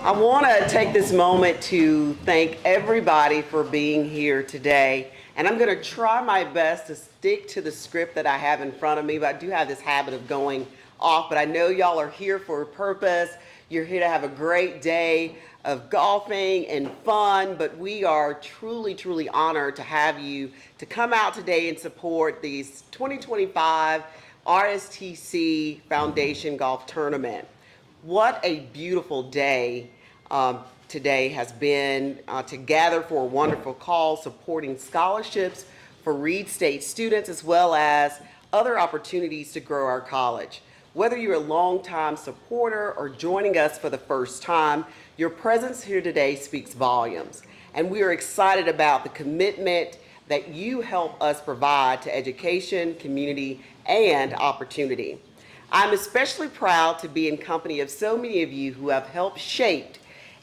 I want to take this moment to thank everybody for being here today. And I'm going to try my best to stick to the script that I have in front of me, but I do have this habit of going off. But I know y'all are here for a purpose. You're here to have a great day of golfing and fun, but we are truly, truly honored to have you to come out today and support these 2025 RSTC Foundation Golf Tournament. What a beautiful day today has been to gather for a wonderful cause supporting scholarships for Reid State students as well as other opportunities to grow our college. Whether you're a longtime supporter or joining us for the first time, your presence here today speaks volumes. And we are excited about the commitment that you help us provide to education, community, and opportunity. I'm especially proud to be in company of so many of you who have helped shape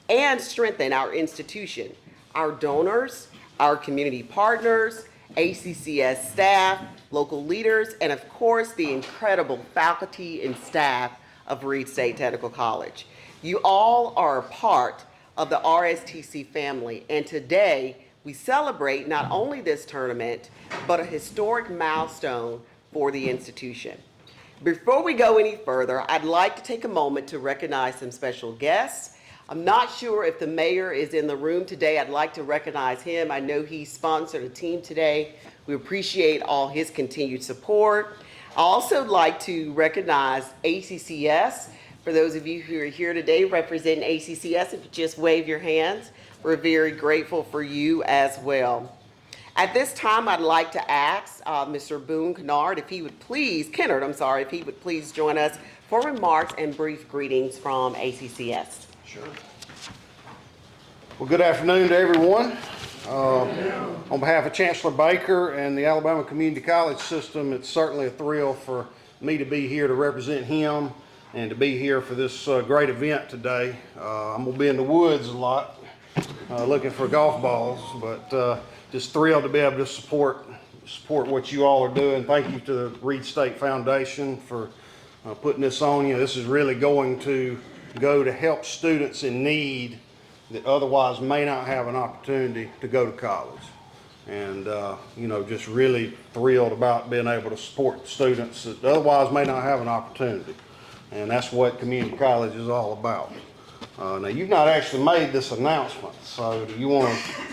and strengthen our institution, our donors, our community partners, ACCS staff, local leaders, and of course the incredible faculty and staff of Reid State Technical College. You all are a part of the RSTC family, and today we celebrate not only this tournament, but a historic milestone for the institution. Before we go any further, I'd like to take a moment to recognize some special guests. I'm not sure if the mayor is in the room today. I'd like to recognize him. I know he sponsored a team today. We appreciate all his continued support. I also like to recognize ACCS. For those of you who are here today representing ACCS, if you just wave your hands, we're very grateful for you as well. At this time, I'd like to ask Mr. Boone Kennard, if he would please join us for remarks and brief greetings from ACCS. Sure. Well, good afternoon to everyone. On behalf of Chancellor Baker and the Alabama Community College System, it's certainly a thrill for me to be here to represent him and to be here for this great event today. I'm going to be in the woods a lot looking for golf balls, but just thrilled to be able to support what you all are doing. Thank you to the Reid State Foundation for putting this on you. This is really going to go to help students in need that otherwise may not have an opportunity to go to college. And just really thrilled about being able to support students that otherwise may not have an opportunity. And that's what community college is all about. Now, you've not actually made this announcement, so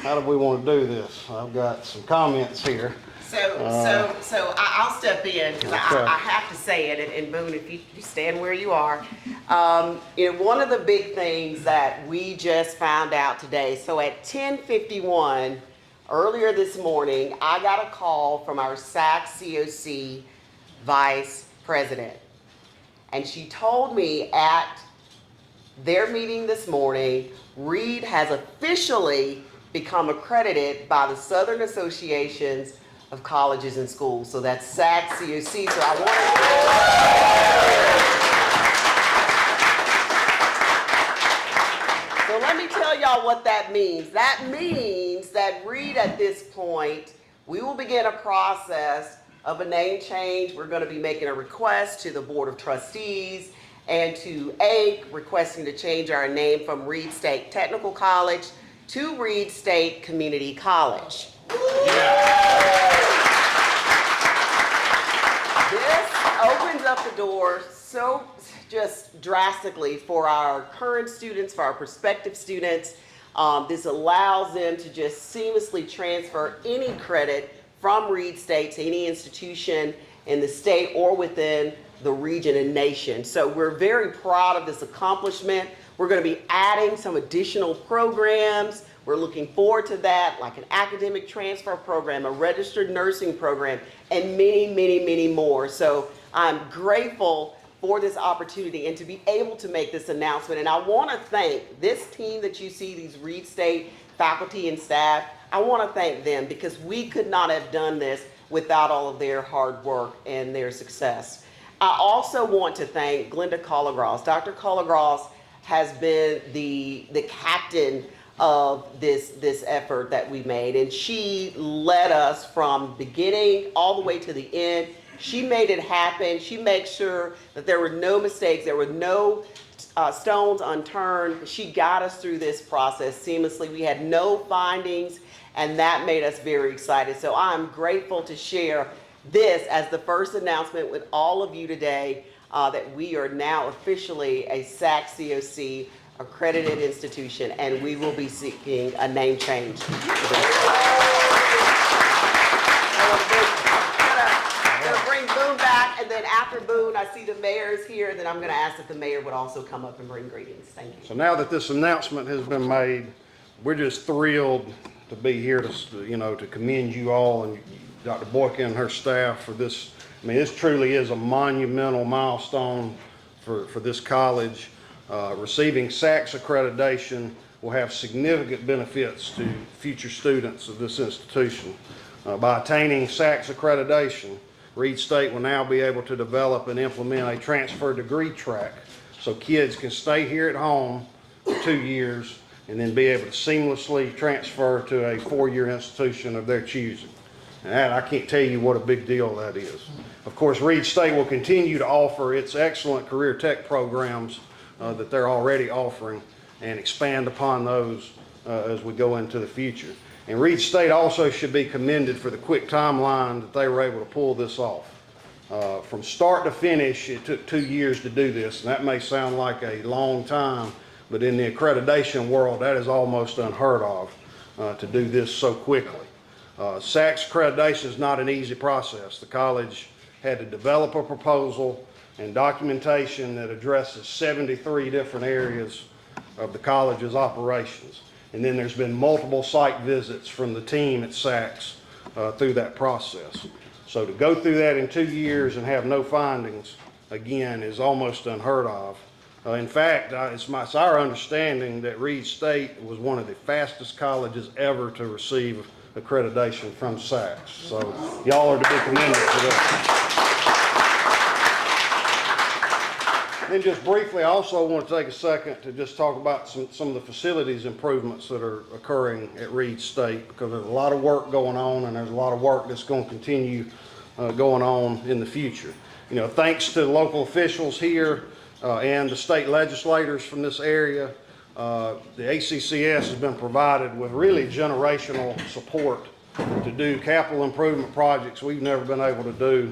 how do we want to do this? I've got some comments here. So I'll step in because okay. I have to say it, and Boone, if you stand where you are. One of the big things that we just found out today, so at 10:51 earlier this morning, I got a call from our SACSCOC vice president, and she told me at their meeting this morning, Reid has officially become accredited by the Southern Associations of Colleges and Schools. So that's SACSCOC. So I want to. So let me tell y'all what that means. That means that Reid at this point, we will begin a process of a name change. We're going to be making a request to the Board of Trustees and to AIC, requesting to change our name from Reid State Technical College to Reid State Community College. This opens up the door so just drastically for our current students, for our prospective students. This allows them to just seamlessly transfer any credit from Reid State to any institution in the state or within the region and nation. So we're very proud of this accomplishment. We're going to be adding some additional programs. We're looking forward to that, like an academic transfer program, a registered nursing program, and many, many, many more. So I'm grateful for this opportunity and to be able to make this announcement. And I want to thank this team that you see, these Reid State faculty and staff. I want to thank them because we could not have done this without all of their hard work and their success. I also want to thank Glenda Collegross. Dr. Collegross has been the captain of this effort that we made, and she led us from beginning all the way to the end. She made it happen. She made sure that there were no mistakes, there were no stones unturned. She got us through this process seamlessly. We had no findings, and that made us very excited. So I'm grateful to share this as the first announcement with all of you today, that we are now officially a SACSCOC accredited institution, and we will be seeking a name change. I'm gonna bring Boone back, and then after Boone, I see the mayor is here, then I'm gonna ask if the mayor would also come up and bring greetings. Thank you. So now that this announcement has been made, we're just thrilled to be here to, to commend you all and Dr. Boykin and her staff for this. I mean, this truly is a monumental milestone for this college. Receiving SACS accreditation will have significant benefits to future students of this institution. By attaining SACS accreditation, Reid State will now be able to develop and implement a transfer degree track so kids can stay here at home for 2 years and then be able to seamlessly transfer to a 4-year institution of their choosing. And that, I can't tell you what a big deal that is. Of course, Reid State will continue to offer its excellent career tech programs that they're already offering and expand upon those as we go into the future. And Reid State also should be commended for the quick timeline that they were able to pull this off. From start to finish, it took 2 years to do this, and that may sound like a long time, but in the accreditation world, that is almost unheard of to do this so quickly. SACS accreditation is not an easy process. The college had to develop a proposal and documentation that addresses 73 different areas of the college's operations. And then there's been multiple site visits from the team at SACS through that process. So to go through that in 2 years and have no findings, again, is almost unheard of. In fact, it's our understanding that Reid State was one of the fastest colleges ever to receive accreditation from SACS. So y'all are to be commended for that. Then just briefly, I also want to take a second to just talk about some of the facilities improvements that are occurring at Reid State, because there's a lot of work going on and there's a lot of work that's going to continue going on in the future. Thanks to the local officials here and the state legislators from this area, the ACCS has been provided with really generational support to do capital improvement projects we've never been able to do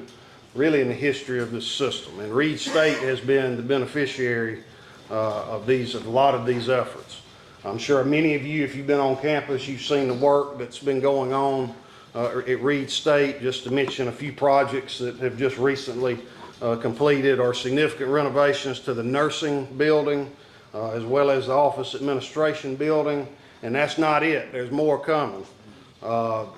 really in the history of this system. And Reid State has been the beneficiary of a lot of these efforts. I'm sure many of you, if you've been on campus, you've seen the work that's been going on at Reid State. Just to mention a few projects that have just recently completed are significant renovations to the nursing building, as well as the office administration building. And that's not it, there's more coming.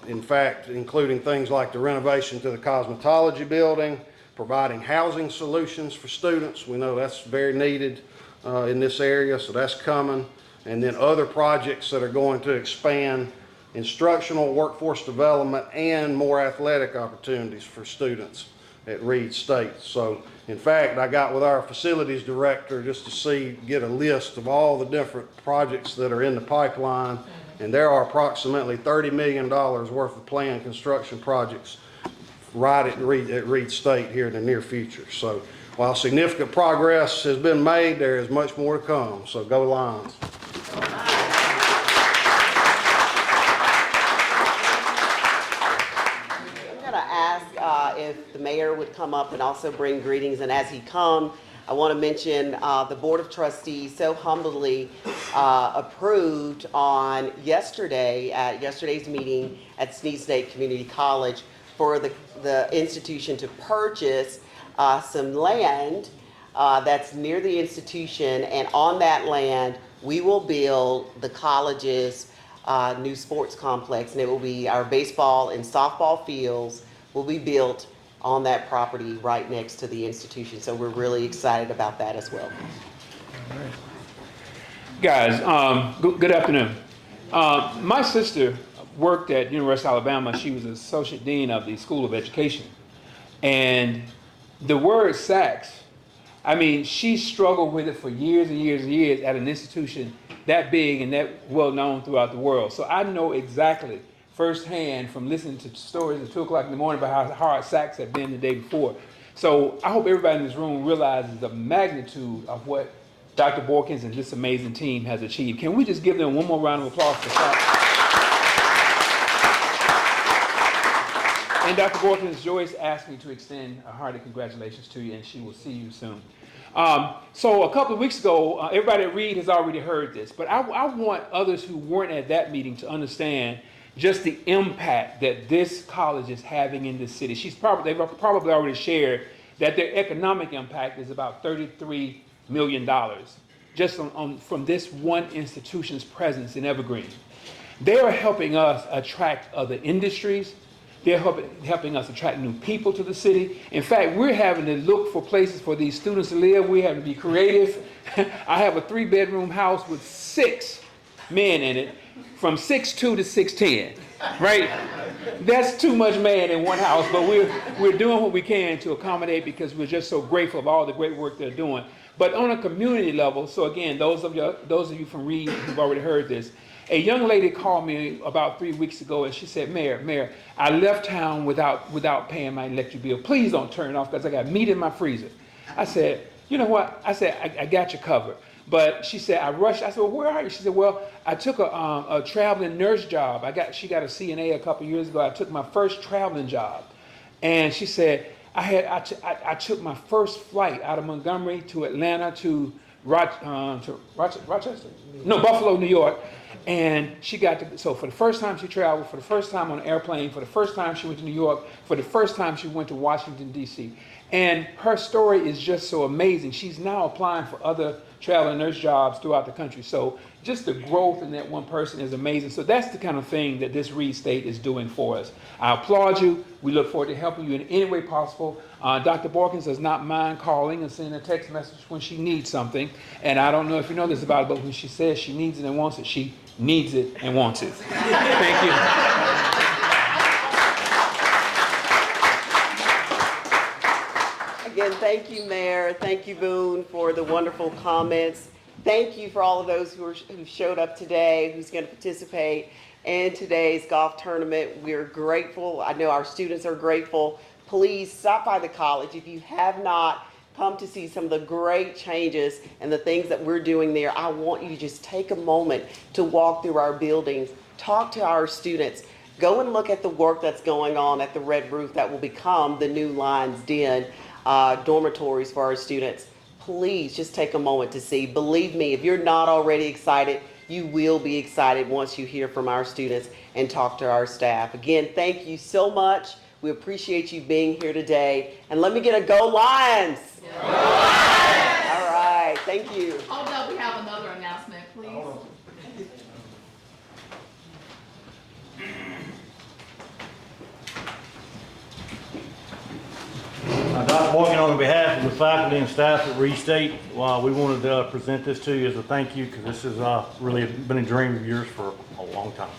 In fact, including things like the renovation to the cosmetology building, providing housing solutions for students. We know that's very needed in this area, so that's coming. And then other projects that are going to expand instructional, workforce development, and more athletic opportunities for students at Reid State. So, in fact, I got with our facilities director just to get a list of all the different projects that are in the pipeline. And there are approximately $30 million worth of planned construction projects right at Reid State here in the near future. So while significant progress has been made, there is much more to come. So go Lions. I'm going to ask if the mayor would come up and also bring greetings. And as he comes, I want to mention the Board of Trustees so humbly approved on yesterday's meeting at Reid State Community College for the institution to purchase some land that's near the institution, and on that land we will build the college's new sports complex, and it will be our baseball and softball fields will be built on that property right next to the institution. So we're really excited about that as well. All right. Guys, good afternoon. My sister worked at University of Alabama. She was Associate Dean of the School of Education. And the word SACS, I mean, she struggled with it for years and years and years at an institution that big and that well known throughout the world. So I know exactly firsthand from listening to stories at 2 o'clock in the morning about how hard SACS had been the day before. So I hope everybody in this room realizes the magnitude of what Dr. Borkins and this amazing team has achieved. Can we just give them one more round of applause for that? And Dr. Borkins, Joyce asked me to extend a hearty congratulations to you, and she will see you soon. So a couple of weeks ago, everybody at Reid has already heard this, but I want others who weren't at that meeting to understand just the impact that this college is having in this city. They've probably already shared that their economic impact is about $33 million just from this one institution's presence in Evergreen. They are helping us attract other industries. They're helping us attract new people to the city. In fact, we're having to look for places for these students to live. We have to be creative. I have a 3-bedroom house with 6 men in it, from 6'2" to 6'10", right? That's too much man in one house, but we're doing what we can to accommodate because we're just so grateful of all the great work they're doing. But on a community level, so again, those of you from Reid who've already heard this, a young lady called me about 3 weeks ago and she said, Mayor, I left town without paying my electric bill. Please don't turn it off because I got meat in my freezer. I said, you know what? I said, I got you covered. But she said, I rushed. I said, well, where are you? She said, well, I took a traveling nurse job. She got a CNA a couple years ago. I took my first traveling job. And she said, I took my first flight out of Montgomery to Atlanta to Rochester? No, Buffalo, New York. And she got to, so for the first time she traveled, for the first time on an airplane, for the first time she went to New York, for the first time she went to Washington, D.C. And her story is just so amazing. She's now applying for other traveling nurse jobs throughout the country. So just the growth in that one person is amazing. So that's the kind of thing that this Reid State is doing for us. I applaud you. We look forward to helping you in any way possible. Dr. Borkins does not mind calling and sending a text message when she needs something. And I don't know if you know this about it, but when she says she needs it and wants it, she needs it and wants it. Thank you. Again, thank you, Mayor. Thank you, Boone, for the wonderful comments. Thank you for all of those who showed up today, who's going to participate in today's golf tournament. We're grateful. I know our students are grateful. Please stop by the college. If you have not come to see some of the great changes and the things that we're doing there, I want you to just take a moment to walk through our buildings, talk to our students, go and look at the work that's going on at the Red Roof that will become the new Lions Den dormitories for our students. Please just take a moment to see. Believe me, if you're not already excited, you will be excited once you hear from our students and talk to our staff. Again, thank you so much. We appreciate you being here today. And let me get a go Lions! Go Lions! All right, thank you. Hold up, we have another announcement, please. Dr. Morgan, on behalf of the faculty and staff at Reid State, we wanted to present this to you as a thank you because this has really been a dream of yours for a long time.